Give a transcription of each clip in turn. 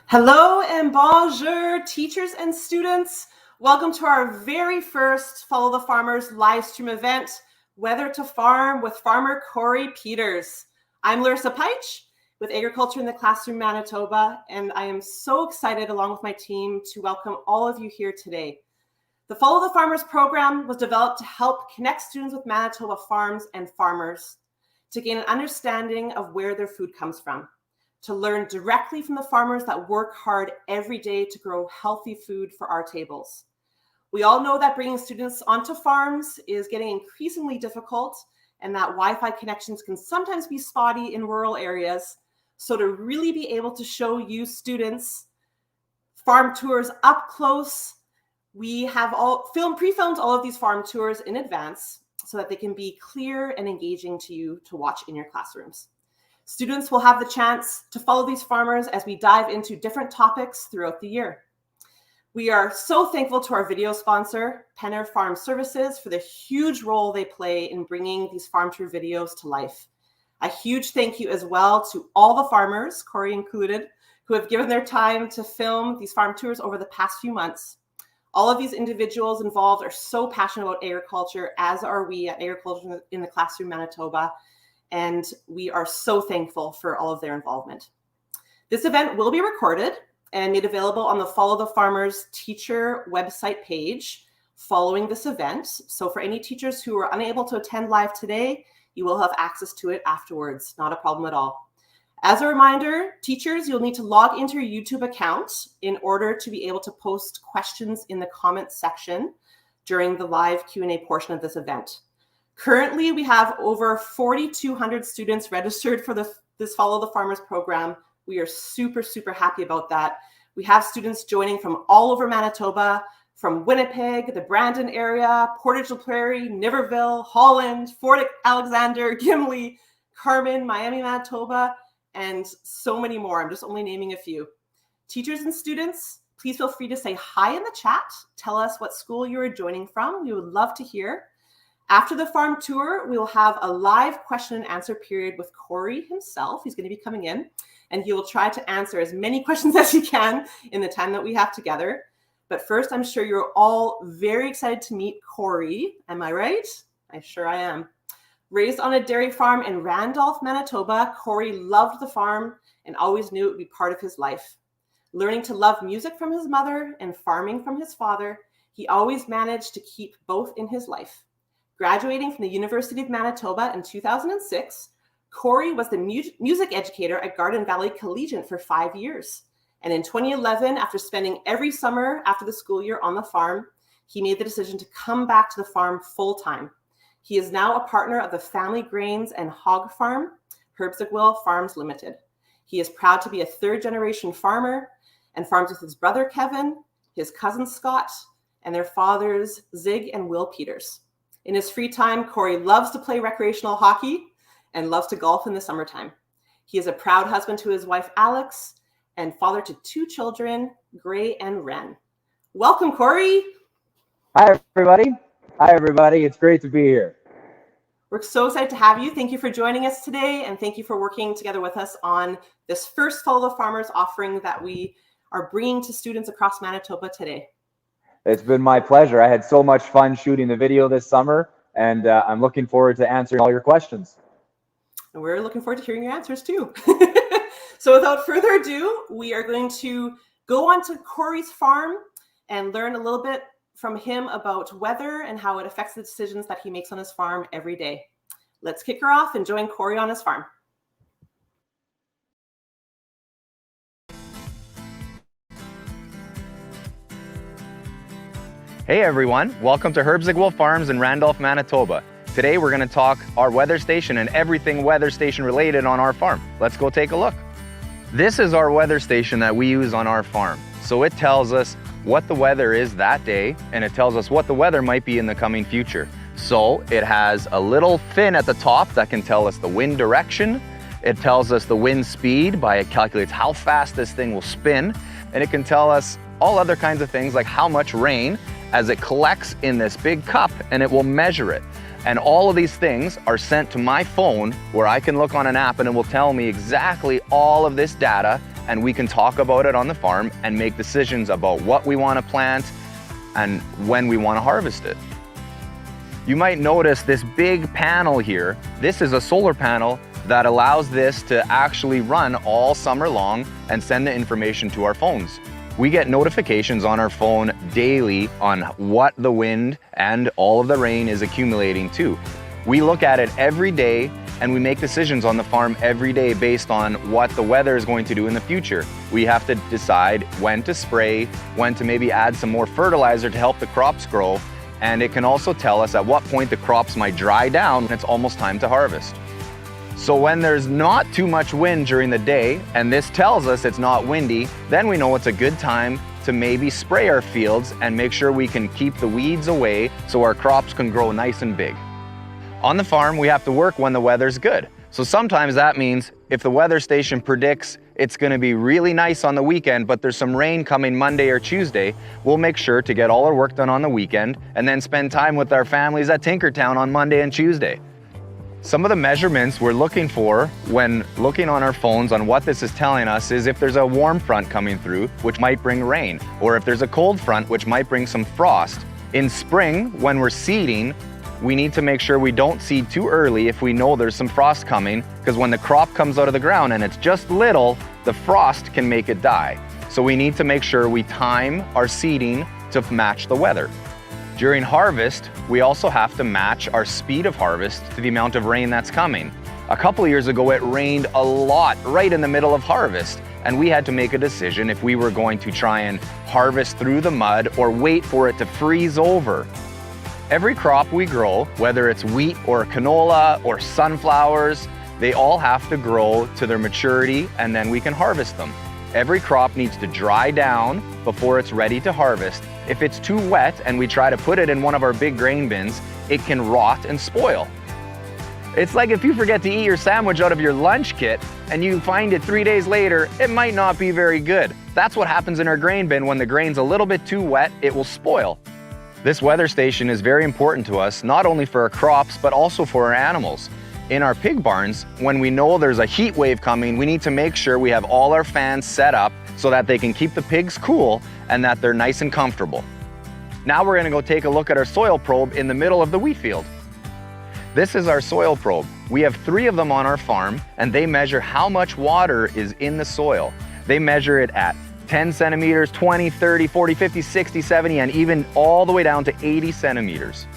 Hello and bonjour, teachers and students. Welcome to our very first Follow the Farmers live stream event, Weather to Farm with farmer Korey Peters. I'm Larissa Peich with Agriculture in the Classroom Manitoba, and I am so excited along with my team to welcome all of you here today. The Follow the Farmers program was developed to help connect students with Manitoba farms and farmers to gain an understanding of where their food comes from, to learn directly from the farmers that work hard every day to grow healthy food for our tables. We all know that bringing students onto farms is getting increasingly difficult and that Wi-Fi connections can sometimes be spotty in rural areas. So to really be able to show you students farm tours up close, we have pre-filmed all of these farm tours in advance so that they can be clear and engaging to you to watch in your classrooms. Students will have the chance to follow these farmers as we dive into different topics throughout the year. We are so thankful to our video sponsor, Penner Farm Services, for the huge role they play in bringing these farm tour videos to life. A huge thank you as well to all the farmers, Korey included, who have given their time to film these farm tours over the past few months. All of these individuals involved are so passionate about agriculture, as are we at Agriculture in the Classroom Manitoba, and we are so thankful for all of their involvement. This event will be recorded and made available on the Follow the Farmers teacher website page following this event. So for any teachers who are unable to attend live today, you will have access to it afterwards. Not a problem at all. As a reminder, teachers, you'll need to log into your YouTube account in order to be able to post questions in the comments section during the live Q&A portion of this event. Currently, we have over 4,200 students registered for this Follow the Farmers program. We are super, super happy about that. We have students joining from all over Manitoba, from Winnipeg, the Brandon area, Portage la Prairie, Niverville, Holland, Fort Alexander, Gimli, Carmen, Miami, Manitoba, and so many more. I'm just only naming a few. Teachers and students, please feel free to say hi in the chat. Tell us what school you are joining from. We would love to hear. After the farm tour, we will have a live question and answer period with Korey himself. He's going to be coming in, and he will try to answer as many questions as he can in the time that we have together. But first, I'm sure you're all very excited to meet Korey. Am I right? I'm sure I am. Raised on a dairy farm in Randolph, Manitoba, Korey loved the farm and always knew it would be part of his life. Learning to love music from his mother and farming from his father, he always managed to keep both in his life. Graduating from the University of Manitoba in 2006, Korey was the music educator at Garden Valley Collegiate for 5 years. And in 2011, after spending every summer after the school year on the farm, he made the decision to come back to the farm full-time. He is now a partner of the family grains and hog farm, Herbsigwil Farms Limited. He is proud to be a third-generation farmer and farms with his brother Kevin, his cousin Scott, and their fathers Zig and Will Peters. In his free time, Korey loves to play recreational hockey and loves to golf in the summertime. He is a proud husband to his wife, Alex, and father to 2 children, Gray and Ren. Welcome, Korey. Hi, everybody. Hi, everybody. It's great to be here. We're so excited to have you. Thank you for joining us today, and thank you for working together with us on this first Follow the Farmers offering that we are bringing to students across Manitoba today. It's been my pleasure. I had so much fun shooting the video this summer, and I'm looking forward to answering all your questions. And we're looking forward to hearing your answers too. So without further ado, we are going to go on to Korey's farm and learn a little bit from him about weather and how it affects the decisions that he makes on his farm every day. Let's kick her off and join Korey on his farm. Hey everyone, welcome to Herbsigwil Farms in Randolph, Manitoba. Today we're going to talk our weather station and everything weather station related on our farm. Let's go take a look. This is our weather station that we use on our farm. So it tells us what the weather is that day, and it tells us what the weather might be in the coming future. So it has a little fin at the top that can tell us the wind direction. It tells us the wind speed it calculates how fast this thing will spin, and it can tell us all other kinds of things like how much rain as it collects in this big cup, and it will measure it. And all of these things are sent to my phone where I can look on an app and it will tell me exactly all of this data and we can talk about it on the farm and make decisions about what we want to plant and when we want to harvest it. You might notice this big panel here. This is a solar panel that allows this to actually run all summer long and send the information to our phones. We get notifications on our phone daily on what the wind and all of the rain is accumulating to. We look at it every day and we make decisions on the farm every day based on what the weather is going to do in the future. We have to decide when to spray, when to maybe add some more fertilizer to help the crops grow, and it can also tell us at what point the crops might dry down and it's almost time to harvest. So when there's not too much wind during the day, and this tells us it's not windy, then we know it's a good time to maybe spray our fields and make sure we can keep the weeds away so our crops can grow nice and big. On the farm, we have to work when the weather's good. So sometimes that means if the weather station predicts it's going to be really nice on the weekend, but there's some rain coming Monday or Tuesday, we'll make sure to get all our work done on the weekend and then spend time with our families at Tinkertown on Monday and Tuesday. Some of the measurements we're looking for when looking on our phones on what this is telling us is if there's a warm front coming through, which might bring rain, or if there's a cold front, which might bring some frost. In spring, when we're seeding, we need to make sure we don't seed too early if we know there's some frost coming, because when the crop comes out of the ground and it's just little, the frost can make it die. So we need to make sure we time our seeding to match the weather. During harvest, we also have to match our speed of harvest to the amount of rain that's coming. A couple of years ago, it rained a lot right in the middle of harvest, and we had to make a decision if we were going to try and harvest through the mud or wait for it to freeze over. Every crop we grow, whether it's wheat or canola or sunflowers, they all have to grow to their maturity and then we can harvest them. Every crop needs to dry down before it's ready to harvest. If it's too wet and we try to put it in one of our big grain bins, it can rot and spoil. It's like if you forget to eat your sandwich out of your lunch kit and you find it 3 days later, it might not be very good. That's what happens in our grain bin. When the grain's a little bit too wet, it will spoil. This weather station is very important to us, not only for our crops, but also for our animals. In our pig barns, when we know there's a heat wave coming, we need to make sure we have all our fans set up so that they can keep the pigs cool and that they're nice and comfortable. Now we're gonna go take a look at our soil probe in the middle of the wheat field. This is our soil probe. We have 3 of them on our farm, and they measure how much water is in the soil. They measure it at 10 centimeters, 20, 30, 40, 50, 60, 70, and even all the way down to 80 centimeters.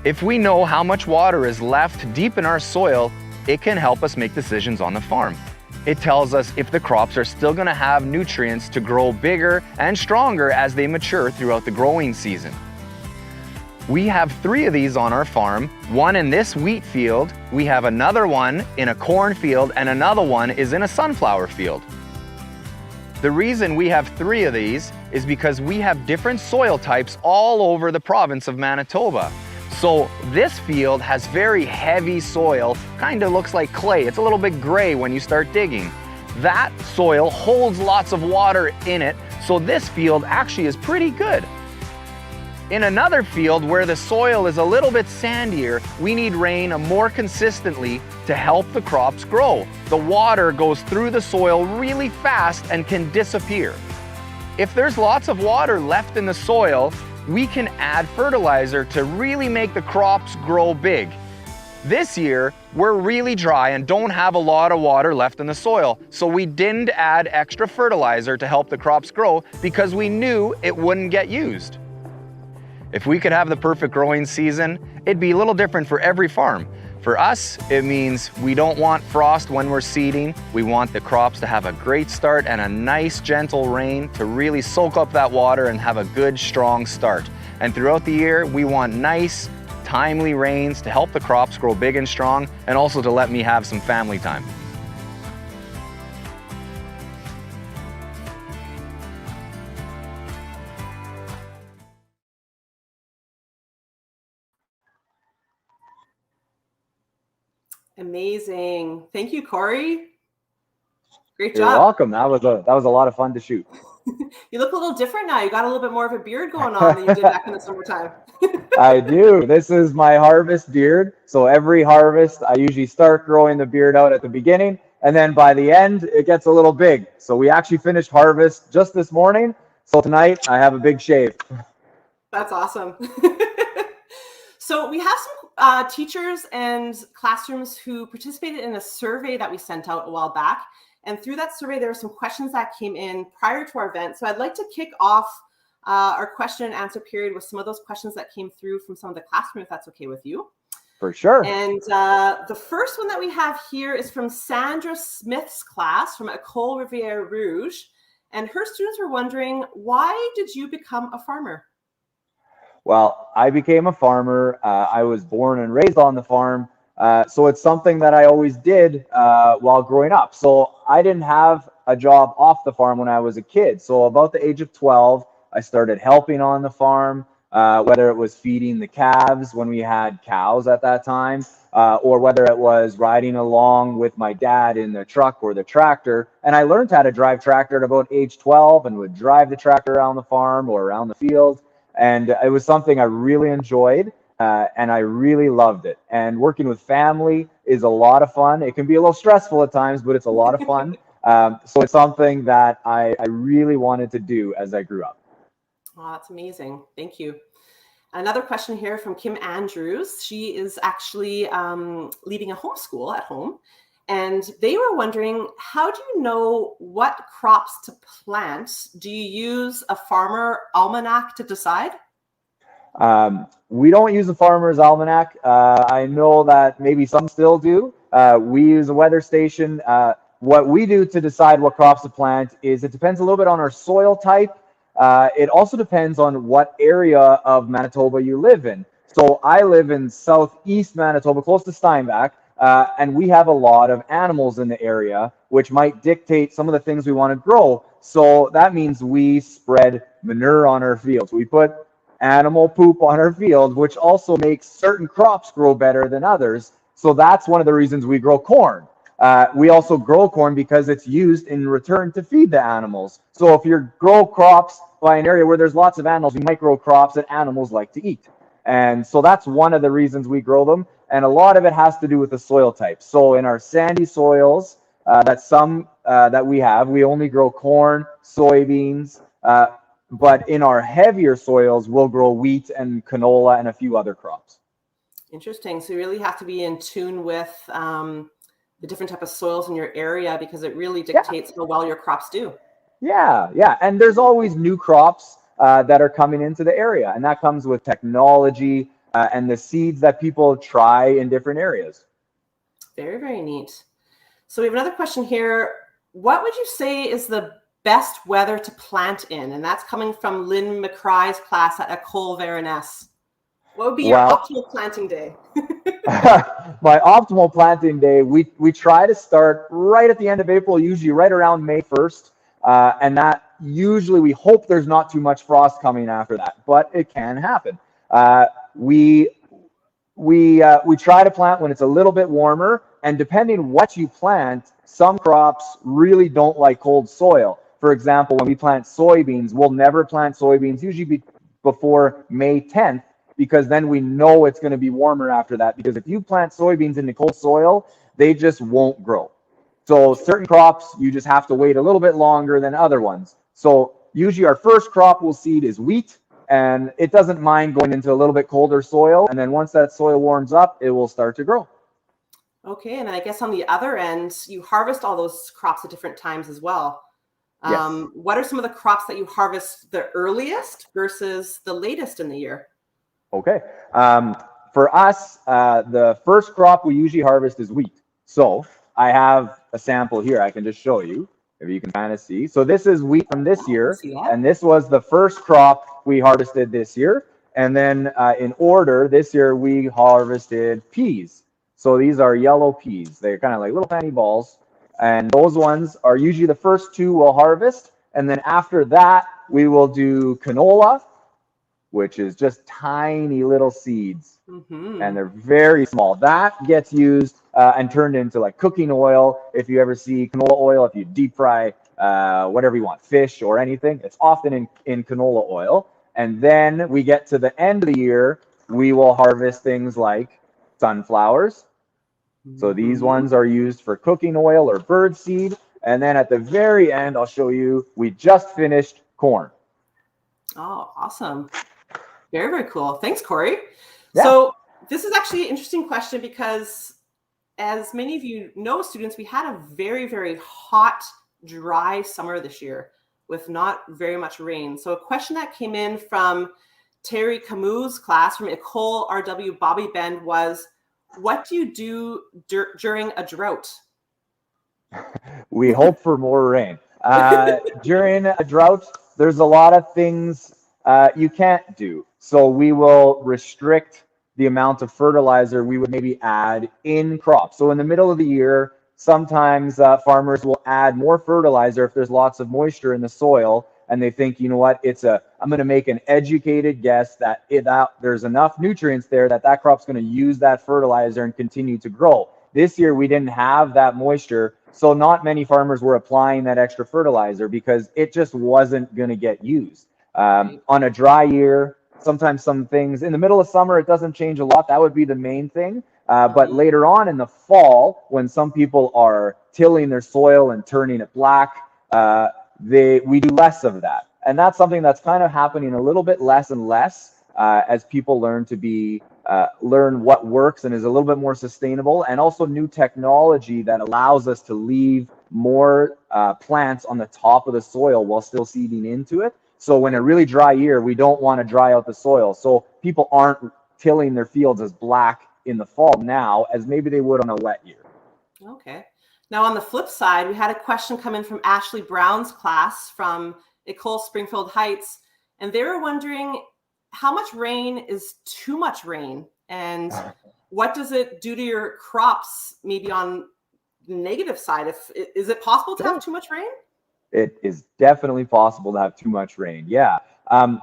If we know how much water is left deep in our soil, it can help us make decisions on the farm. It tells us if the crops are still going to have nutrients to grow bigger and stronger as they mature throughout the growing season. We have 3 of these on our farm, one in this wheat field, we have another one in a corn field, and another one is in a sunflower field. The reason we have 3 of these is because we have different soil types all over the province of Manitoba. So this field has very heavy soil, kind of looks like clay. It's a little bit gray when you start digging. That soil holds lots of water in it, so this field actually is pretty good. In another field where the soil is a little bit sandier, we need rain more consistently to help the crops grow. The water goes through the soil really fast and can disappear. If there's lots of water left in the soil, we can add fertilizer to really make the crops grow big. This year, we're really dry and don't have a lot of water left in the soil, so we didn't add extra fertilizer to help the crops grow because we knew it wouldn't get used. If we could have the perfect growing season, it'd be a little different for every farm. For us, it means we don't want frost when we're seeding. We want the crops to have a great start and a nice gentle rain to really soak up that water and have a good strong start. And throughout the year, we want nice, timely rains to help the crops grow big and strong, and also to let me have some family time. Amazing. Thank you, Korey. Great You're job. welcome. That was a lot of fun to shoot. You look a little different now. You got a little bit more of a beard going on than you did back in the summertime. I do. This is my harvest beard. So every harvest, I usually start growing the beard out at the beginning, and then by the end, it gets a little big. So we actually finished harvest just this morning. So tonight, I have a big shave. That's awesome. So we have some teachers and classrooms who participated in a survey that we sent out a while back. And through that survey, there were some questions that came in prior to our event. So I'd like to kick off our question and answer period with some of those questions that came through from some of the classroom, if that's okay with you. For sure. And the first one that we have here is from Sandra Smith's class from École Rivière Rouge. And her students were wondering, why did you become a farmer? Well, I became a farmer. I was born and raised on the farm. So it's something that I always did while growing up. So I didn't have a job off the farm when I was a kid. So about the age of 12, I started helping on the farm, whether it was feeding the calves when we had cows at that time, or whether it was riding along with my dad in the truck or the tractor. And I learned how to drive tractor at about age 12 and would drive the tractor around the farm or around the field. And it was something I really enjoyed, and I really loved it. And working with family is a lot of fun. It can be a little stressful at times, but it's a lot of fun. So it's something that I really wanted to do as I grew up. Oh, that's amazing. Thank you. Another question here from Kim Andrews. She is actually leading a homeschool at home. And they were wondering, how do you know what crops to plant? Do you use a farmer almanac to decide? We don't use a farmer's almanac. I know that maybe some still do. We use a weather station. What we do to decide what crops to plant is it depends a little bit on our soil type. It also depends on what area of Manitoba you live in. So I live in southeast Manitoba, close to Steinbach. And we have a lot of animals in the area, which might dictate some of the things we want to grow. So that means we spread manure on our fields. We put animal poop on our field, which also makes certain crops grow better than others. So that's one of the reasons we grow corn. We also grow corn because it's used in return to feed the animals. So if you grow crops by an area where there's lots of animals, you might grow crops that animals like to eat. And so that's one of the reasons we grow them. And a lot of it has to do with the soil type. So in our sandy soils, that we have, we only grow corn, soybeans, but in our heavier soils, we'll grow wheat and canola and a few other crops. Interesting. So you really have to be in tune with the different type of soils in your area, because it really dictates how well your crops do. Yeah. And there's always new crops that are coming into the area, and that comes with technology and the seeds that people try in different areas. Very, very neat. So we have another question here. What would you say is the best weather to plant in? And that's coming from Lynn McCry's class at École Veronese. What would be your optimal planting day? My optimal planting day, we try to start right at the end of April, usually right around May 1st. And that usually we hope there's not too much frost coming after that, but it can happen. We try to plant when it's a little bit warmer, and depending what you plant, some crops really don't like cold soil. For example, when we plant soybeans, we'll never plant soybeans usually before May 10th, because then we know it's going to be warmer after that. Because if you plant soybeans in the cold soil, they just won't grow. So certain crops, you just have to wait a little bit longer than other ones. So usually our first crop we'll seed is wheat, and it doesn't mind going into a little bit colder soil. And then once that soil warms up, it will start to grow. Okay, and I guess on the other end, you harvest all those crops at different times as well. Yes. What are some of the crops that you harvest the earliest versus the latest in the year? Okay. For us, the first crop we usually harvest is wheat. So I have a sample here I can just show you, if you can kind of see. So this is wheat from this year, and this was the first crop we harvested this year. And then in order, this year we harvested peas. So these are yellow peas. They're kind of like little tiny balls. And those ones are usually the first two we'll harvest. And then after that, we will do canola, which is just tiny little seeds. Mm-hmm. And they're very small. That gets used and turned into like cooking oil. If you ever see canola oil, if you deep fry whatever you want, fish or anything, it's often in canola oil. And then we get to the end of the year, we will harvest things like sunflowers, So these Mhm. ones are used for cooking oil or bird seed. And then at the very end, I'll show you, we just finished corn. Oh, awesome. Very, very cool. Thanks, Korey. Yeah. So this is actually an interesting question because as many of you know, students, we had a very, very hot, dry summer this year with not very much rain. So a question that came in from Terry Camus' class from Ecole RW Bobby Bend was, what do you do during a drought? We hope for more rain. During a drought, there's a lot of things you can't do. So we will restrict the amount of fertilizer we would maybe add in crops. So in the middle of the year, sometimes farmers will add more fertilizer if there's lots of moisture in the soil, and they think, you know what, I'm going to make an educated guess that there's enough nutrients there that crop's going to use that fertilizer and continue to grow. This year we didn't have that moisture, so not many farmers were applying that extra fertilizer because it just wasn't going to get used. Right. On a dry year, sometimes some things in the middle of summer, it doesn't change a lot. That would be the main thing. But later on in the fall, when some people are tilling their soil and turning it black, we do less of that. And that's something that's kind of happening a little bit less and less as people learn to learn what works and is a little bit more sustainable, and also new technology that allows us to leave more plants on the top of the soil while still seeding into it. So when a really dry year, we don't want to dry out the soil. So people aren't tilling their fields as black in the fall now as maybe they would on a wet year. Okay. Now on the flip side, we had a question come in from Ashley Brown's class from Ecole Springfield Heights, and they were wondering how much rain is too much rain, and what does it do to your crops, maybe on the negative side? Is it possible to have too much rain? It is definitely possible to have too much rain. Yeah.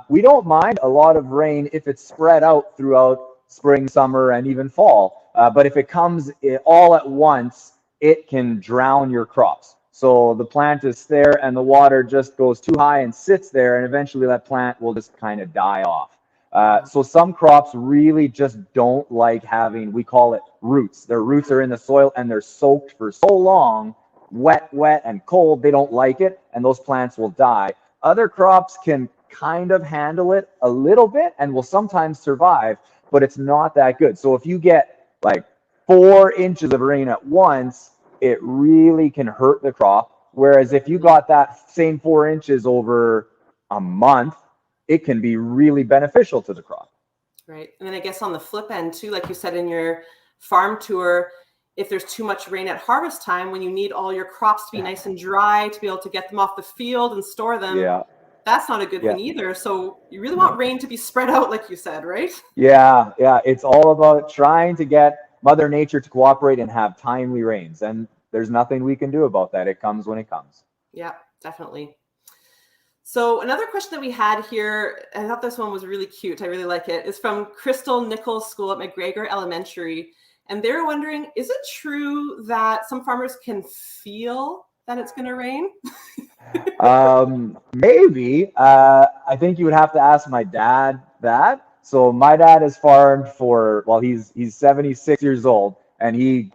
We don't mind a lot of rain if it's spread out throughout spring, summer, and even fall. But if it comes all at once, it can drown your crops. So the plant is there and the water just goes too high and sits there, and eventually that plant will just kind of die off. So some crops really just don't like having, we call it roots. Their roots are in the soil and they're soaked for so long, wet, and cold, they don't like it, and those plants will die. Other crops can kind of handle it a little bit and will sometimes survive, but it's not that good. So if you get like 4 inches of rain at once, it really can hurt the crop. Whereas if you got that same 4 inches over a month, it can be really beneficial to the crop. Right. And then I guess on the flip end too, like you said in your farm tour, if there's too much rain at harvest time, when you need all your crops to be nice and dry to be able to get them off the field and store them, that's not a good thing either. So you really want rain to be spread out, like you said, right? Yeah. It's all about trying to get Mother Nature to cooperate and have timely rains. And there's nothing we can do about that. It comes when it comes. Yeah, definitely. So another question that we had here, I thought this one was really cute, I really like it, is from Crystal Nichols School at McGregor Elementary. And they're wondering, is it true that some farmers can feel that it's going to rain? Maybe. I think you would have to ask my dad that. So my dad has farmed he's 76 years old, and he's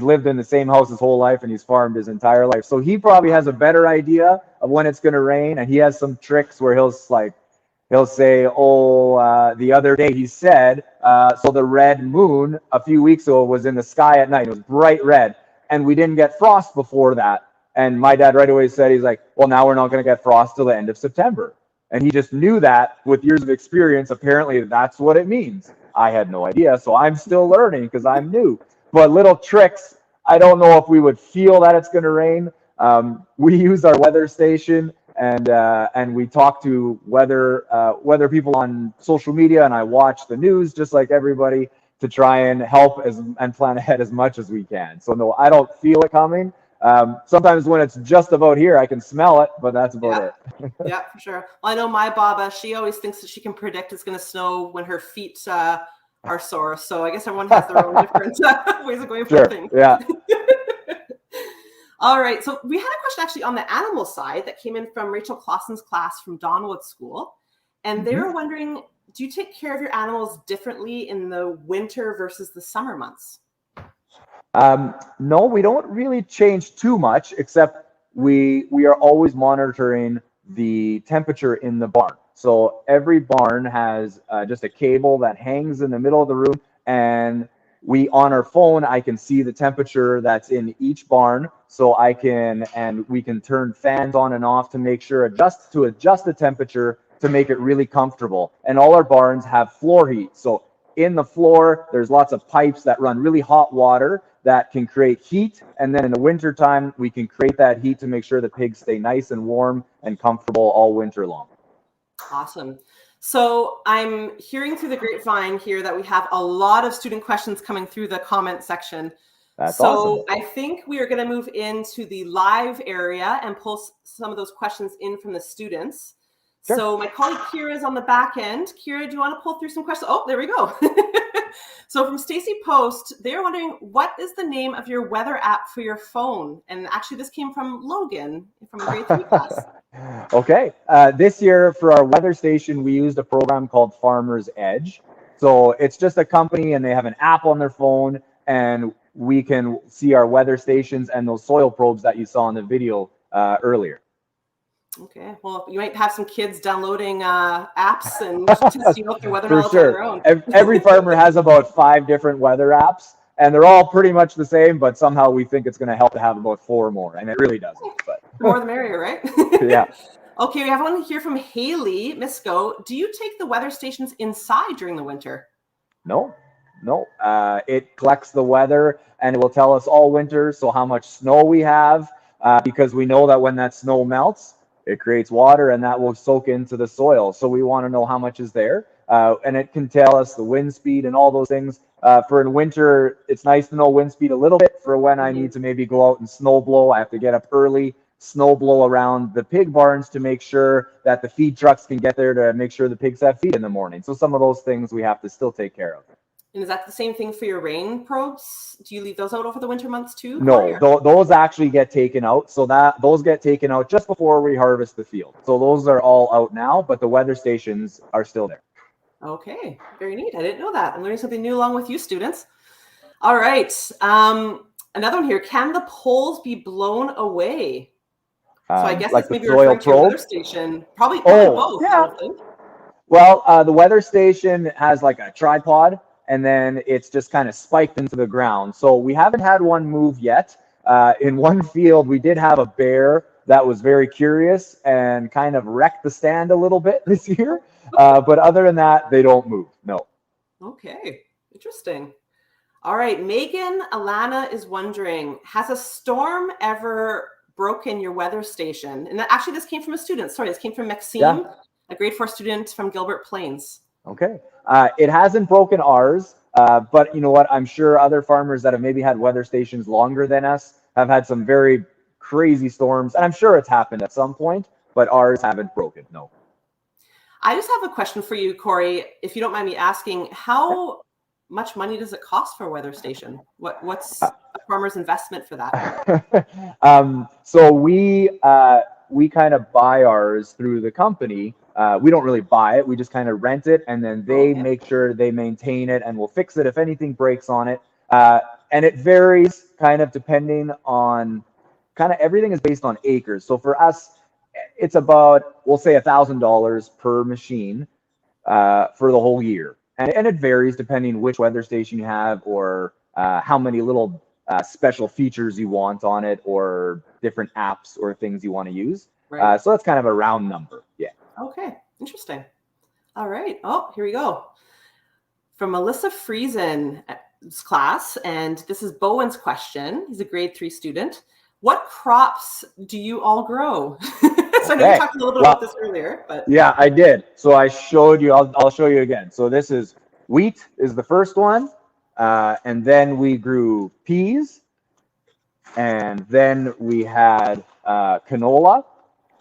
lived in the same house his whole life, and he's farmed his entire life. So he probably has a better idea of when it's going to rain, and he has some tricks where he'll say, the other day he said, so the red moon a few weeks ago was in the sky at night. It was bright red, and we didn't get frost before that. And my dad right away said, he's like, well, now we're not going to get frost till the end of September. And he just knew that with years of experience. Apparently, that's what it means. I had no idea, so I'm still learning because I'm new. But little tricks, I don't know if we would feel that it's going to rain. We use our weather station, and we talk to weather people on social media, and I watch the news just like everybody to try and help and plan ahead as much as we can. So no, I don't feel it coming. Sometimes when it's just about here, I can smell it, but that's about it. Yeah, for sure. Well, I know my Baba, she always thinks that she can predict it's going to snow when her feet are sore. So I guess everyone has their own different ways of going for things. Yeah. All right. So we had a question actually on the animal side that came in from Rachel Clausen's class from Donwood School. And they were wondering, do you take care of your animals differently in the winter versus the summer months? No, we don't really change too much, except we are always monitoring the temperature in the barn. So every barn has just a cable that hangs in the middle of the room, and on our phone, I can see the temperature that's in each barn. So we can turn fans on and off to make sure adjust the temperature to make it really comfortable. And all our barns have floor heat. So in the floor, there's lots of pipes that run really hot water that can create heat. And then in the winter time, we can create that heat to make sure the pigs stay nice and warm and comfortable all winter long. Awesome. So I'm hearing through the grapevine here that we have a lot of student questions coming through the comment section. That's awesome. I think we are going to move into the live area and pull some of those questions in from the students. Sure. So my colleague Kira is on the back end. Kira, do you want to pull through some questions? Oh, there we go. So from Stacy Post, they're wondering, what is the name of your weather app for your phone? And actually, this came from Logan from grade 3 class. Okay. This year for our weather station, we used a program called Farmer's Edge. So it's just a company, and they have an app on their phone, and we can see our weather stations and those soil probes that you saw in the video earlier. Okay, well, you might have some kids downloading apps and testing out their weather knowledge on their own. Every farmer has about 5 different weather apps, and they're all pretty much the same, but somehow we think it's going to help to have about 4 more, and it really doesn't. But the more the merrier, right? Yeah. Okay, we have one here from Haley Misco. Do you take the weather stations inside during the winter? No. It collects the weather, and it will tell us all winter, so how much snow we have, because we know that when that snow melts, it creates water, and that will soak into the soil. So we want to know how much is there, and it can tell us the wind speed and all those things. For in winter, it's nice to know wind speed a little bit for when I need to maybe go out and snow blow. I have to get up early, snow blow around the pig barns to make sure that the feed trucks can get there to make sure the pigs have feed in the morning. So some of those things we have to still take care of. And is that the same thing for your rain probes? Do you leave those out over the winter months too? No, those actually get taken out. So those get taken out just before we harvest the field. So those are all out now, but the weather stations are still there. Okay, very neat. I didn't know that. I'm learning something new along with you students. All right. Another one here. Can the poles be blown away? So I guess like it's maybe the soil referring to your weather station. Probably both. Yeah. Well, the weather station has like a tripod, and then it's just kind of spiked into the ground. So we haven't had one move yet. In one field, we did have a bear that was very curious and kind of wrecked the stand a little bit this year. But other than that, they don't move. No. Okay, interesting. All right, Megan Alana is wondering, has a storm ever broken your weather station? And actually, this came from a student. Sorry, this came from Maxime, a grade 4 student from Gilbert Plains. Okay. It hasn't broken ours, but you know what? I'm sure other farmers that have maybe had weather stations longer than us have had some very crazy storms, and I'm sure it's happened at some point, but ours haven't broken, no. I just have a question for you, Korey, if you don't mind me asking. How much money does it cost for a weather station? What's a farmer's investment for that? So we kind of buy ours through the company. We don't really buy it. We just kind of rent it, and then they make sure they maintain it, and we'll fix it if anything breaks on it. And it varies kind of depending on everything is based on acres. So for us, it's about, we'll say $1,000 per machine for the whole year. And it varies depending which weather station you have, or how many little special features you want on it, or different apps or things you want to use. Right. So that's kind of a round number. Yeah. Okay, interesting. All right. Oh, here we go. From Melissa Friesen class, and this is Bowen's question. He's a grade 3 student. What crops do you all grow? So I know you talked a little bit about this earlier, but yeah, I did. So I showed you. I'll show you again. So this is wheat is the first one, and then we grew peas, and then we had canola.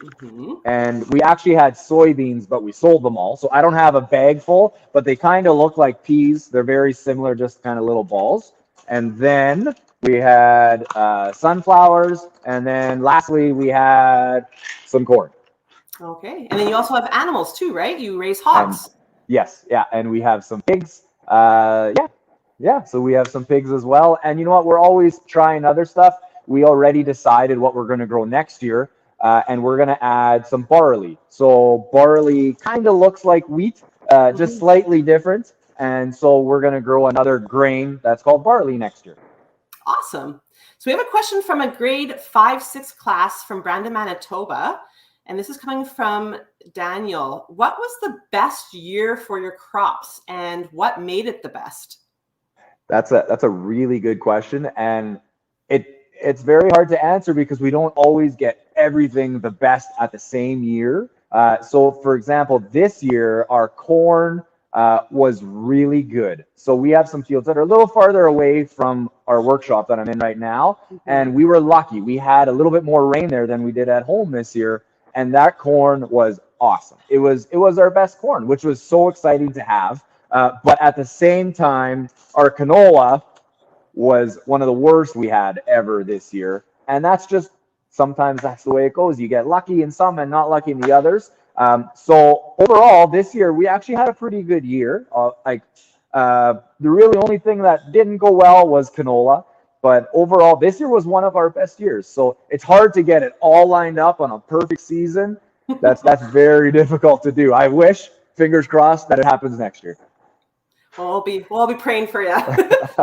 Mm-hmm. And we actually had soybeans, but we sold them all. So I don't have a bag full, but they kind of look like peas. They're very similar, just kind of little balls. And then we had sunflowers. And then lastly, we had some corn. Okay. And then you also have animals too, right? You raise hogs. Yes. Yeah. And we have some pigs. Yeah. Yeah, so we have some pigs as well. And you know what? We're always trying other stuff. We already decided what we're going to grow next year, and we're going to add some barley. So barley kind of looks like wheat, just slightly different. And so we're going to grow another grain that's called barley next year. Awesome. So we have a question from a grade 5-6 class from Brandon, Manitoba. And this is coming from Daniel. What was the best year for your crops and what made it the best? That's a really good question, and it's very hard to answer because we don't always get everything the best at the same year. So, for example, this year our corn was really good. So we have some fields that are a little farther away from our workshop that I'm in right now, and we were lucky. We had a little bit more rain there than we did at home this year, and that corn was awesome. It was our best corn, which was so exciting to have. But at the same time, our canola was one of the worst we had ever this year. And that's just, sometimes that's the way it goes. You get lucky in some and not lucky in the others. So overall, this year, we actually had a pretty good year. The really only thing that didn't go well was canola. But overall, this year was one of our best years. So it's hard to get it all lined up on a perfect season. That's very difficult to do. I wish, fingers crossed, that it happens next year. We'll be praying for you.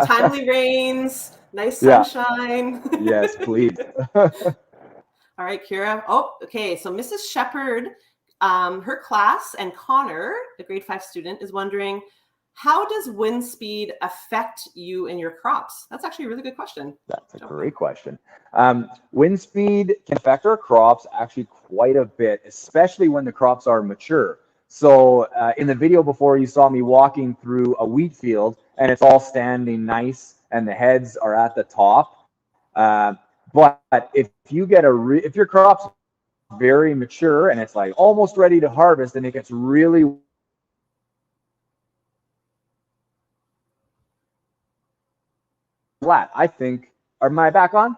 Timely rains, nice sunshine. Yes, please. All right, Kira. Oh, okay. So Mrs. Shepherd, her class, and Connor, the grade 5 student, is wondering, how does wind speed affect you and your crops? That's actually a really good question. That's a great question. Wind speed can affect our crops actually quite a bit, especially when the crops are mature. So in the video before, you saw me walking through a wheat field, and it's all standing nice, and the heads are at the top. But if you get if your crop's very mature and it's like almost ready to harvest, and it gets really flat, I think. Am I back on?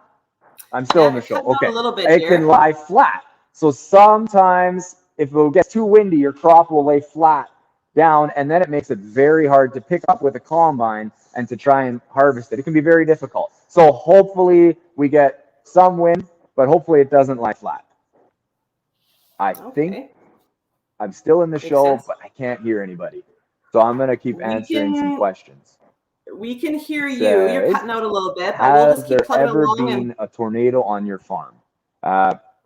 I'm still in the show. Okay. A little bit it can lie flat. So sometimes if it gets too windy, your crop will lay flat down, and then it makes it very hard to pick up with a combine and to try and harvest it. It can be very difficult. So hopefully we get some wind, but hopefully it doesn't lie flat. I think I'm still in the show, but I can't hear anybody. So I'm going to keep answering some questions. We can hear you. You're cutting out a little bit, but we'll just keep plugging along. Has there ever been a tornado on your farm?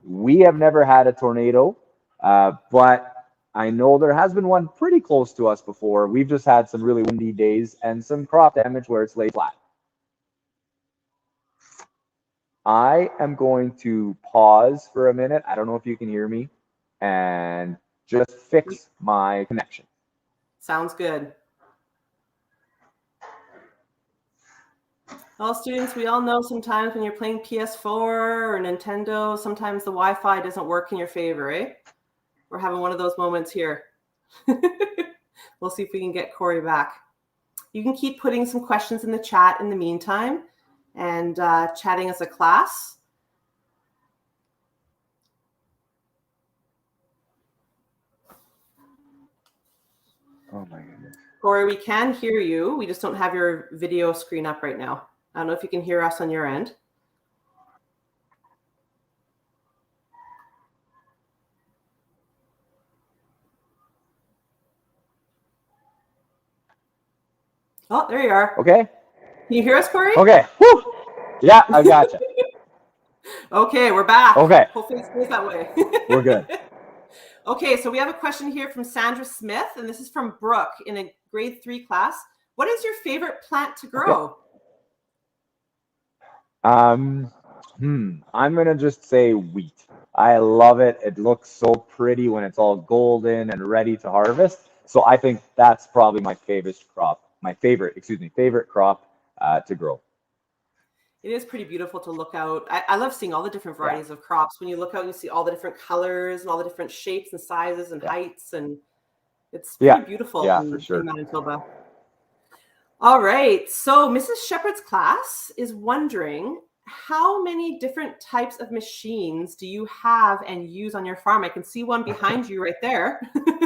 We have never had a tornado. But I know there has been one pretty close to us before. We've just had some really windy days and some crop damage where it's laid flat. I am going to pause for a minute. I don't know if you can hear me, and just fix my connection. Sounds good. Well, students, we all know sometimes when you're playing PS4 or Nintendo, sometimes the Wi-Fi doesn't work in your favor, eh? We're having one of those moments here. We'll see if we can get Korey back. You can keep putting some questions in the chat in the meantime and chatting as a class. Oh my goodness. Korey, we can hear you. We just don't have your video screen up right now. I don't know if you can hear us on your end. Oh, there you are. Okay. Can you hear us, Korey? Okay. Woo! Yeah, I got you. Okay, we're back. Okay. Hopefully it stays that way. We're good. Okay, so we have a question here from Sandra Smith, and this is from Brooke in a grade 3 class. What is your favorite plant to grow? Okay. I'm going to just say wheat. I love it. It looks so pretty when it's all golden and ready to harvest. So I think that's probably my favorite crop. Favorite crop to grow. It is pretty beautiful to look out. I love seeing all the different varieties of crops. When you look out, you see all the different colors and all the different shapes and sizes and heights, and it's pretty beautiful in Manitoba. All right, so Mrs. Shepherd's class is wondering, how many different types of machines do you have and use on your farm? I can see one behind you right there.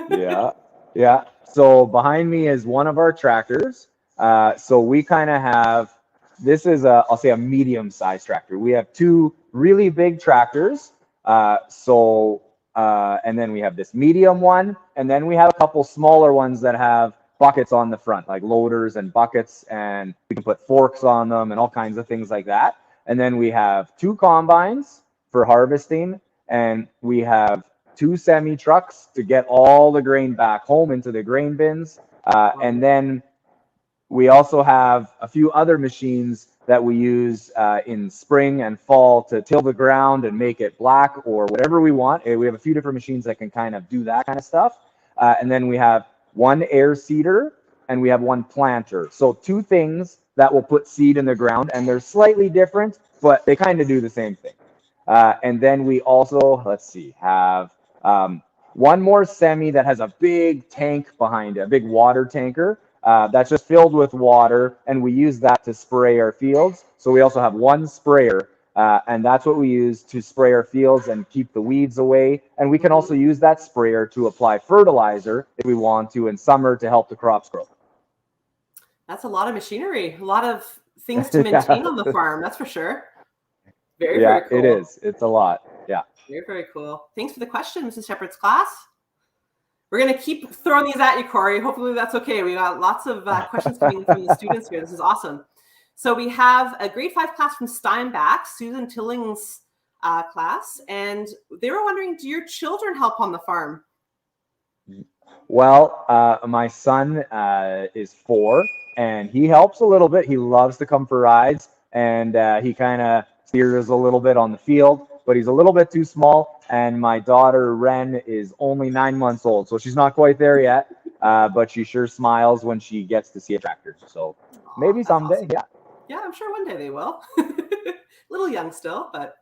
Yeah. So behind me is one of our tractors. So we kind of have, this is I'll say a medium-sized tractor. We have two really big tractors. And then we have this medium one, and then we have a couple smaller ones that have buckets on the front, like loaders and buckets, and we can put forks on them and all kinds of things like that. And then we have two combines for harvesting, and we have two semi trucks to get all the grain back home into the grain bins. And then we also have a few other machines that we use in spring and fall to till the ground and make it black or whatever we want. We have a few different machines that can kind of do that kind of stuff. And then we have one air seeder and we have one planter. So two things that will put seed in the ground, and they're slightly different, but they kind of do the same thing. And then we also, let's see, have one more semi that has a big tank behind it, a big water tanker. That's just filled with water, and we use that to spray our fields. So we also have one sprayer, and that's what we use to spray our fields and keep the weeds away. And we can also use that sprayer to apply fertilizer if we want to in summer to help the crops grow. That's a lot of machinery, a lot of things to maintain on the farm, that's for sure. Very cool. It is. It's a lot. Yeah. Very cool. Thanks for the question, Mrs. Shepherd's class. We're going to keep throwing these at you, Korey. Hopefully that's okay. We got lots of questions coming from the students here. This is awesome. So we have a grade 5 class from Steinbach, Susan Tilling's class, and they were wondering, do your children help on the farm? Well, my son is 4, and he helps a little bit. He loves to come for rides, and he kind of steers a little bit on the field, but he's a little bit too small. And my daughter, Ren, is only 9 months old, so she's not quite there yet, but she sure smiles when she gets to see a tractor. So maybe someday, awesome. Yeah, I'm sure one day they will. A little young still, but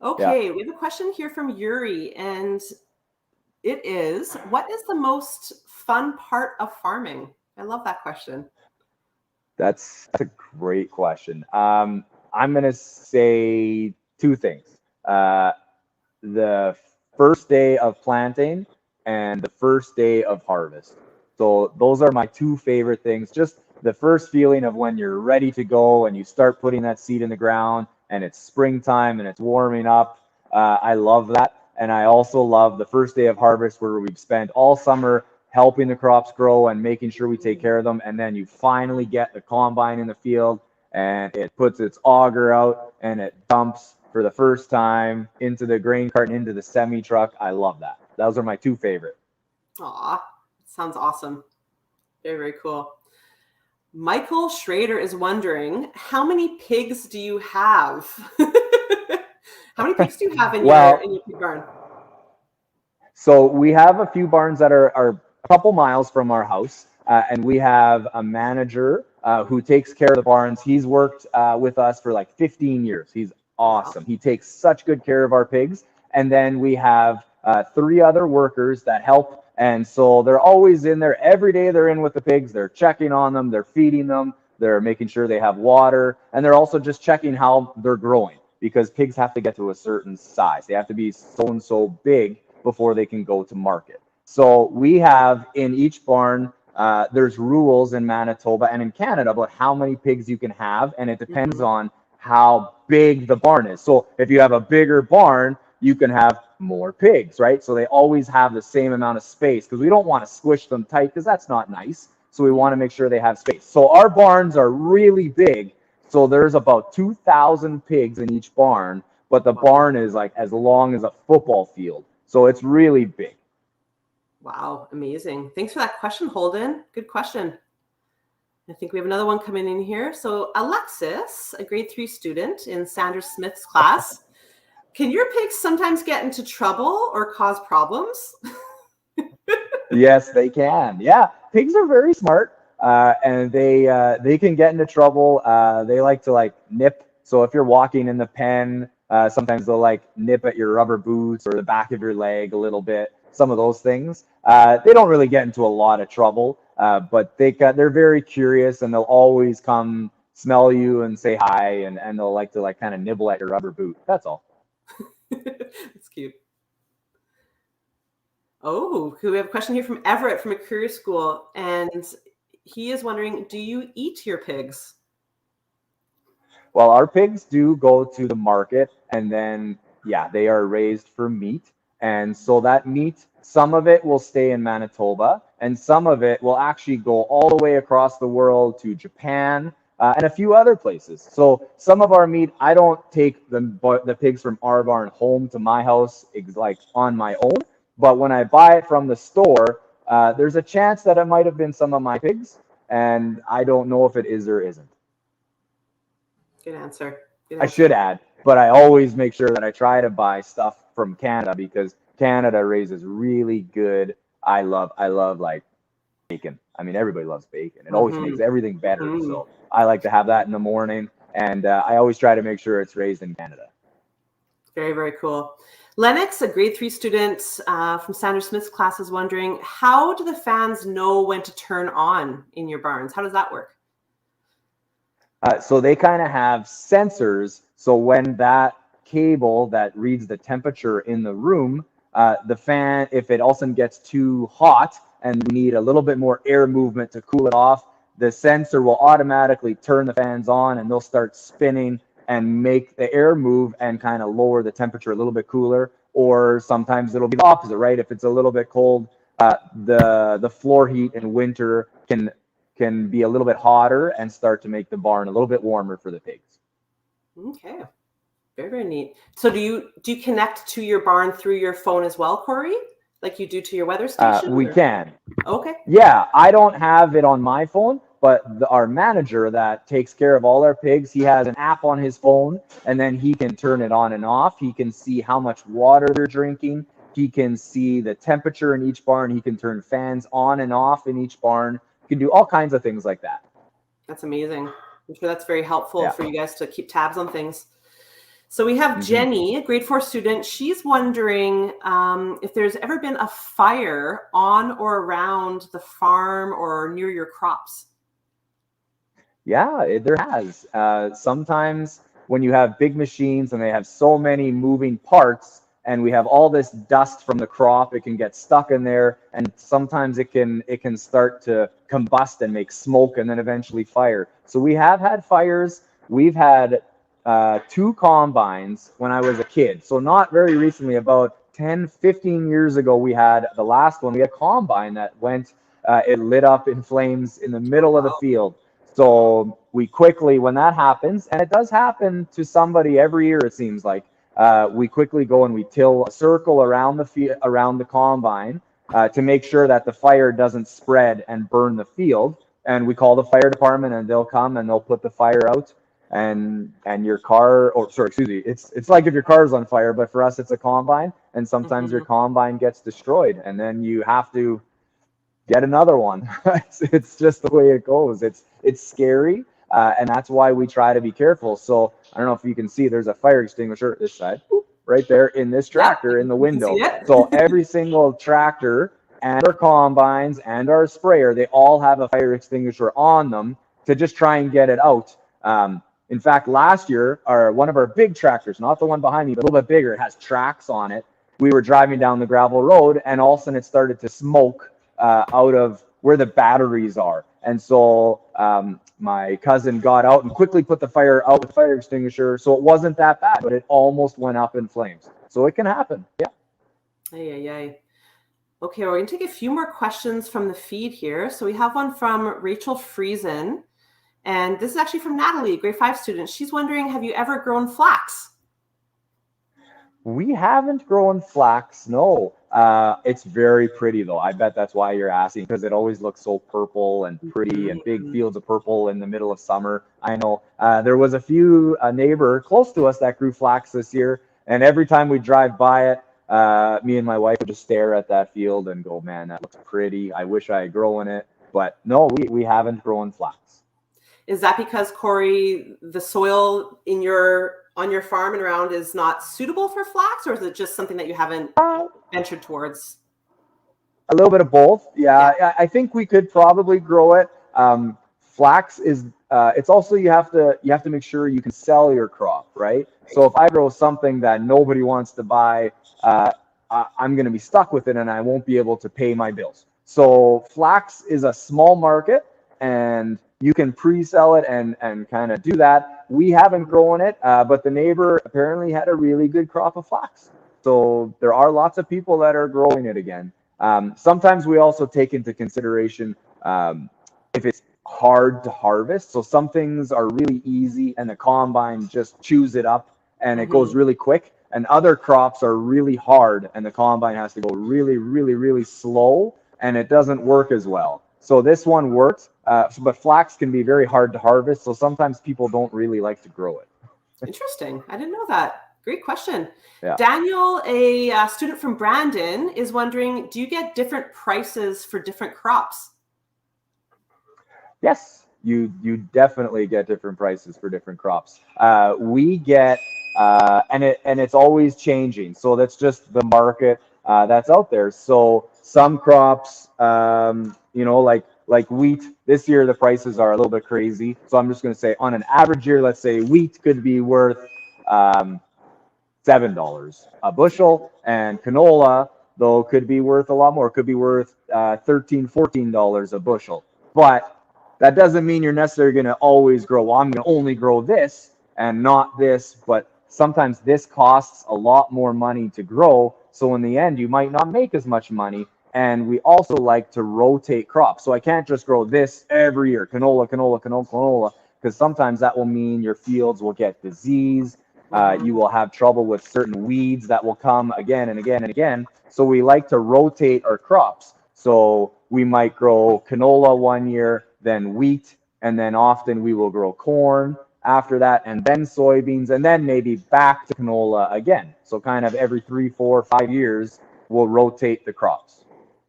okay. Yeah. We have a question here from Yuri, and it is, what is the most fun part of farming? I love that question. That's a great question. I'm going to say two things. The first day of planting and the first day of harvest. So those are my two favorite things. Just the first feeling of when you're ready to go and you start putting that seed in the ground and it's springtime and it's warming up. I love that. And I also love the first day of harvest where we've spent all summer helping the crops grow and making sure we take care of them. And then you finally get the combine in the field and it puts its auger out and it dumps for the first time into the grain cart and into the semi truck. I love that. Those are my two favorite. Aw, sounds awesome. Very cool. Michael Schrader is wondering, how many pigs do you have? How many pigs do you have in your pig barn? So we have a few barns that are a couple miles from our house, and we have a manager who takes care of the barns. He's worked with us for like 15 years. He's awesome. He takes such good care of our pigs. And then we have 3 other workers that help. And so they're always in there. Every day they're in with the pigs. They're checking on them. They're feeding them. They're making sure they have water. And they're also just checking how they're growing, because pigs have to get to a certain size. They have to be so and so big before they can go to market. So we have in each barn, there's rules in Manitoba and in Canada about how many pigs you can have. And it depends on how big the barn is. So if you have a bigger barn, you can have more pigs, right? So they always have the same amount of space, because we don't want to squish them tight, because that's not nice. So we want to make sure they have space. So our barns are really big. So there's about 2,000 pigs in each barn, but the barn is like as long as a football field. So it's really big. Wow, amazing. Thanks for that question, Holden. Good question. I think we have another one coming in here. So Alexis, a grade 3 student in Sandra Smith's class. Can your pigs sometimes get into trouble or cause problems? Yes, they can. Yeah, pigs are very smart, and they can get into trouble. They like to nip. So if you're walking in the pen, sometimes they'll nip at your rubber boots or the back of your leg a little bit. Some of those things. They don't really get into a lot of trouble, but they're very curious, and they'll always come smell you and say hi, and they'll like to kind of nibble at your rubber boot. That's all. That's cute. Oh, we have a question here from Everett from a career school, and he is wondering, do you eat your pigs? Well, our pigs do go to the market, and then, yeah, they are raised for meat. And so that meat, some of it will stay in Manitoba, and some of it will actually go all the way across the world to Japan, and a few other places. So some of our meat, I don't take the pigs from our barn home to my house, like on my own. But when I buy it from the store, there's a chance that it might have been some of my pigs, and I don't know if it is or isn't. Good answer. I should add, but I always make sure that I try to buy stuff from Canada because Canada raises really good. I love like bacon. I mean, everybody loves bacon. It always makes everything better. So I like to have that in the morning, and I always try to make sure it's raised in Canada. Very, very cool. Lennox, a grade 3 student from Sandra Smith's class, is wondering, how do the fans know when to turn on in your barns? How does that work? So they kind of have sensors. So when that cable that reads the temperature in the room, the fan, if it all of a sudden gets too hot and we need a little bit more air movement to cool it off, the sensor will automatically turn the fans on and they'll start spinning and make the air move and kind of lower the temperature a little bit cooler. Or sometimes it'll be the opposite, right? If it's a little bit cold, the floor heat in winter can be a little bit hotter and start to make the barn a little bit warmer for the pigs. Okay, very, very neat. So do you connect to your barn through your phone as well, Korey, like you do to your weather station? We can. Okay. Yeah, I don't have it on my phone, but our manager that takes care of all our pigs, he has an app on his phone, and then he can turn it on and off. He can see how much water they're drinking. He can see the temperature in each barn. He can turn fans on and off in each barn. You can do all kinds of things like that. That's amazing. I'm sure that's very helpful for you guys to keep tabs on things. So we have Jenny, a grade 4 student. She's wondering if there's ever been a fire on or around the farm or near your crops. Yeah, there has. Sometimes when you have big machines and they have so many moving parts, and we have all this dust from the crop, it can get stuck in there, and sometimes it can start to combust and make smoke and then eventually fire. So we have had fires. We've had 2 combines when I was a kid. So not very recently, about 10, 15 years ago, we had the last one. We had a combine that went, it lit up in flames in the middle of the field. So we quickly, when that happens, and it does happen to somebody every year, it seems like, we quickly go and we till a circle around the combine to make sure that the fire doesn't spread and burn the field. And we call the fire department, and they'll come and they'll put the fire out. And your car, or sorry, excuse me, it's like if your car is on fire, but for us it's a combine, and sometimes your combine gets destroyed, and then you have to get another one. It's just the way it goes. It's scary. And that's why we try to be careful. So I don't know if you can see, there's a fire extinguisher this side, right there in this tractor in the window. So every single tractor and our combines and our sprayer, they all have a fire extinguisher on them to just try and get it out. In fact, last year, one of our big tractors, not the one behind me, but a little bit bigger, it has tracks on it. We were driving down the gravel road, and all of a sudden it started to smoke out of where the batteries are. And so my cousin got out and quickly put the fire out with the fire extinguisher. So it wasn't that bad, but it almost went up in flames. So it can happen. Yeah. Okay, we're going to take a few more questions from the feed here. So we have one from Rachel Friesen. And this is actually from Natalie, grade 5 student. She's wondering, have you ever grown flax? We haven't grown flax, no. It's very pretty, though. I bet that's why you're asking, because it always looks so purple and pretty and big fields of purple in the middle of summer. I know there was a neighbor close to us that grew flax this year, and every time we drive by it, me and my wife would just stare at that field and go, man, that looks pretty. I wish I had grown it. But no, we haven't grown flax. Is that because, Korey, the soil on your farm and around is not suitable for flax, or is it just something that you haven't ventured towards? A little bit of both. Yeah. I think we could probably grow it. Flax is it's also you have to make sure you can sell your crop, right? So if I grow something that nobody wants to buy, I'm going to be stuck with it and I won't be able to pay my bills. So flax is a small market. and you can pre-sell it and kind of do that. We haven't grown it, but the neighbor apparently had a really good crop of flax. So there are lots of people that are growing it again. Sometimes we also take into consideration if it's hard to harvest. So some things are really easy and the combine just chews it up and it goes really quick. And other crops are really hard and the combine has to go really, really, really slow and it doesn't work as well. So this one works, but flax can be very hard to harvest. So sometimes people don't really like to grow it. Interesting. I didn't know that. Great question. Yeah. Daniel, a student from Brandon, is wondering, do you get different prices for different crops? Yes, you definitely get different prices for different crops. We get, and it's always changing. So that's just the market that's out there. So some crops, you know, like wheat, this year the prices are a little bit crazy. So I'm just going to say on an average year, let's say wheat could be worth $7 a bushel, and canola, though, could be worth a lot more. It could be worth $13, $14 a bushel. But that doesn't mean you're necessarily going to always grow. Well, I'm going to only grow this and not this. But sometimes this costs a lot more money to grow. So in the end, you might not make as much money. And we also like to rotate crops. So I can't just grow this every year, canola, canola, canola, canola, because sometimes that will mean your fields will get disease. You will have trouble with certain weeds that will come again and again and again. So we like to rotate our crops. So we might grow canola one year, then wheat, and then often we will grow corn after that, and then soybeans, and then maybe back to canola again. So kind of every 3, 4, 5 years, we'll rotate the crops.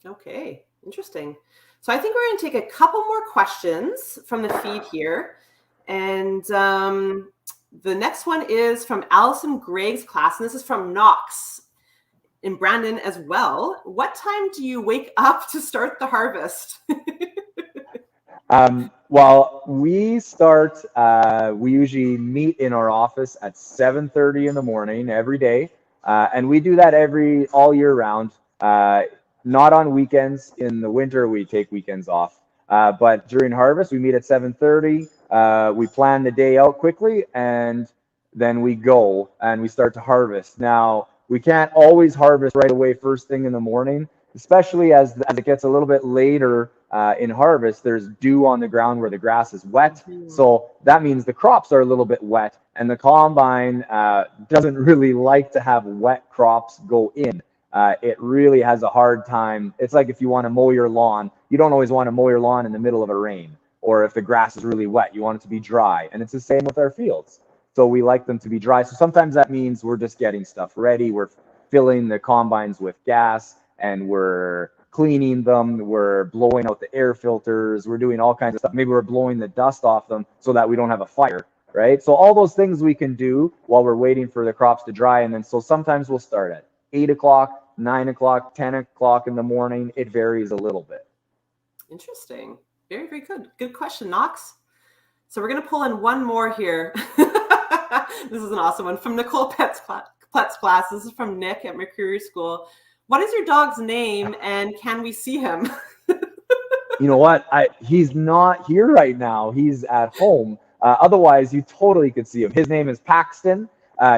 Okay, interesting. So I think we're going to take a couple more questions from the feed here. And the next one is from Allison Gregg's class, and this is from Knox in Brandon as well. What time do you wake up to start the harvest? Well, we usually meet in our office at 7:30 in the morning every day. And we do that all year round. Not on weekends. In the winter, we take weekends off. But during harvest, we meet at 7:30. We plan the day out quickly, and then we go and we start to harvest. Now, we can't always harvest right away first thing in the morning, especially as it gets a little bit later in harvest. There's dew on the ground where the grass is wet. So that means the crops are a little bit wet, and the combine doesn't really like to have wet crops go in. It really has a hard time. It's like if you want to mow your lawn, you don't always want to mow your lawn in the middle of a rain, or if the grass is really wet, you want it to be dry. And it's the same with our fields. So we like them to be dry. So sometimes that means we're just getting stuff ready. We're filling the combines with gas, and we're cleaning them. We're blowing out the air filters. We're doing all kinds of stuff. Maybe we're blowing the dust off them so that we don't have a fire, right? So all those things we can do while we're waiting for the crops to dry. And then so sometimes we'll start at 8 o'clock, 9 o'clock, 10 o'clock in the morning. It varies a little bit. Interesting. Very, very good. Good question, Knox. So we're going to pull in one more here. This is an awesome one from Nicole Pett's class. This is from Nick at Mercury School. What is your dog's name, and can we see him? You know what? He's not here right now. He's at home. Otherwise, you totally could see him. His name is Paxton.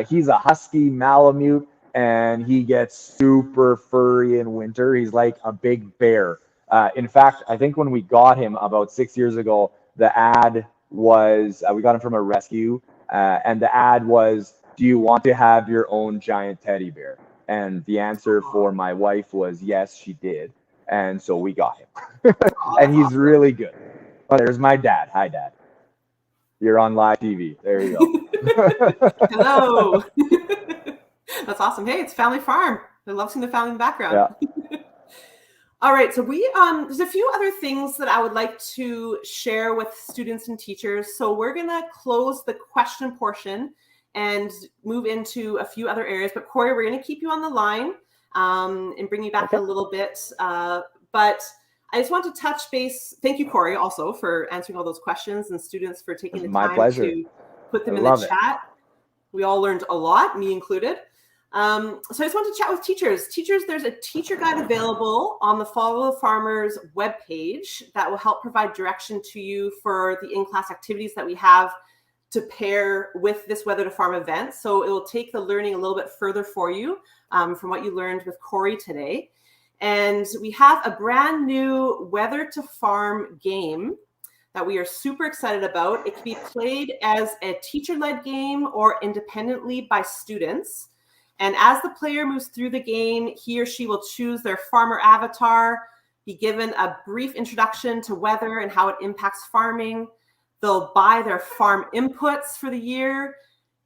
He's a husky Malamute, and he gets super furry in winter. He's like a big bear. In fact, I think when we got him about 6 years ago, the ad was, we got him from a rescue, and the ad was, do you want to have your own giant teddy bear? And the answer for my wife was yes, she did. And so we got him. And he's really good. Oh, there's my dad. Hi, Dad. You're on live TV. There you go. Hello. That's awesome. Hey, it's family farm. I love seeing the family in the background. Yeah. All right. So there's a few other things that I would like to share with students and teachers. So we're going to close the question portion and move into a few other areas. But Korey, we're going to keep you on the line and bring you back a little bit. But I just want to touch base. Thank you, Korey, also for answering all those questions, and students for taking the time to put them in the chat. We all learned a lot, me included. So I just want to chat with teachers. Teachers, there's a teacher guide available on the Follow the Farmers webpage that will help provide direction to you for the in-class activities that we have to pair with this Weather to Farm event. So it will take the learning a little bit further for you from what you learned with Korey today. And we have a brand new Weather to Farm game that we are super excited about. It can be played as a teacher-led game or independently by students. And as the player moves through the game, he or she will choose their farmer avatar, be given a brief introduction to weather and how it impacts farming. They'll buy their farm inputs for the year,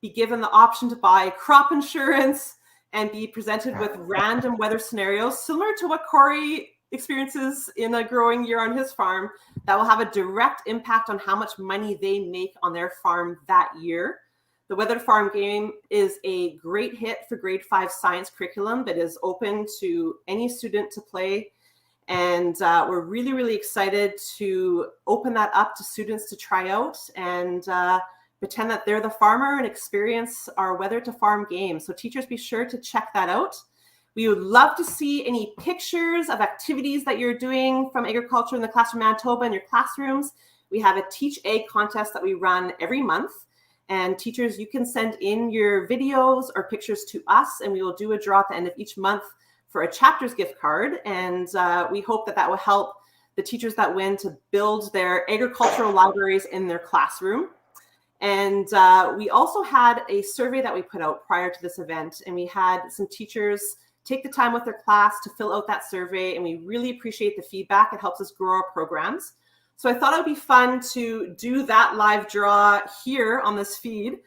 be given the option to buy crop insurance, and be presented with random weather scenarios similar to what Korey experiences in a growing year on his farm that will have a direct impact on how much money they make on their farm that year. The Weather to Farm game is a great hit for grade 5 science curriculum that is open to any student to play. And we're really, really excited to open that up to students to try out and pretend that they're the farmer and experience our Weather to Farm game. So teachers, be sure to check that out. We would love to see any pictures of activities that you're doing from agriculture in the classroom Manitoba in your classrooms. We have a Teach Ag contest that we run every month. And teachers, you can send in your videos or pictures to us, and we will do a draw at the end of each month for a chapter's gift card. And we hope that that will help the teachers that win to build their agricultural libraries in their classroom. And we also had a survey that we put out prior to this event, and we had some teachers take the time with their class to fill out that survey, and we really appreciate the feedback. It helps us grow our programs. So I thought it would be fun to do that live draw here on this feed.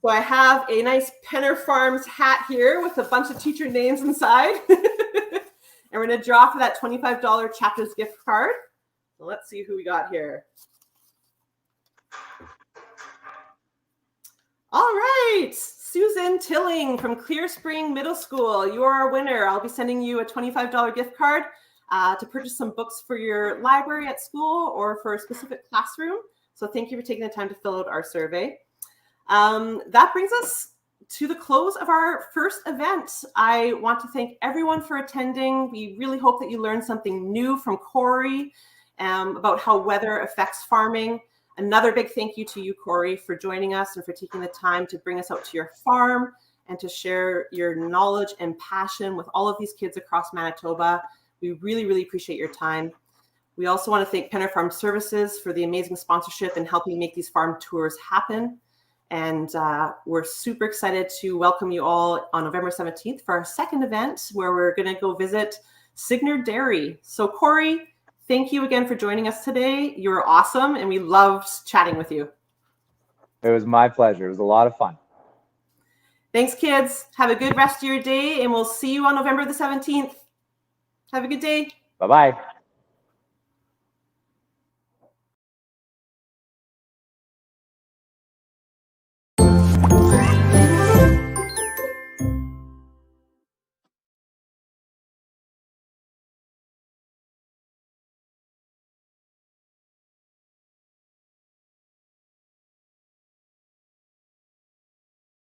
So I have a nice Penner Farms hat here with a bunch of teacher names inside. And we're going to draw for that $25 chapter's gift card. So let's see who we got here. All right, Susan Tilling from Clear Spring Middle School. You are our winner. I'll be sending you a $25 gift card to purchase some books for your library at school or for a specific classroom. So thank you for taking the time to fill out our survey. That brings us to the close of our first event. I want to thank everyone for attending. We really hope that you learned something new from Korey about how weather affects farming. Another big thank you to you, Korey, for joining us and for taking the time to bring us out to your farm and to share your knowledge and passion with all of these kids across Manitoba. We really, really appreciate your time. We also want to thank Penner Farm Services for the amazing sponsorship and helping make these farm tours happen. And we're super excited to welcome you all on November 17th for our second event where we're going to go visit Signer Dairy. So Korey, thank you again for joining us today. You were awesome, and we loved chatting with you. It was my pleasure. It was a lot of fun. Thanks, kids. Have a good rest of your day, and we'll see you on November the 17th. Have a good day. Bye-bye.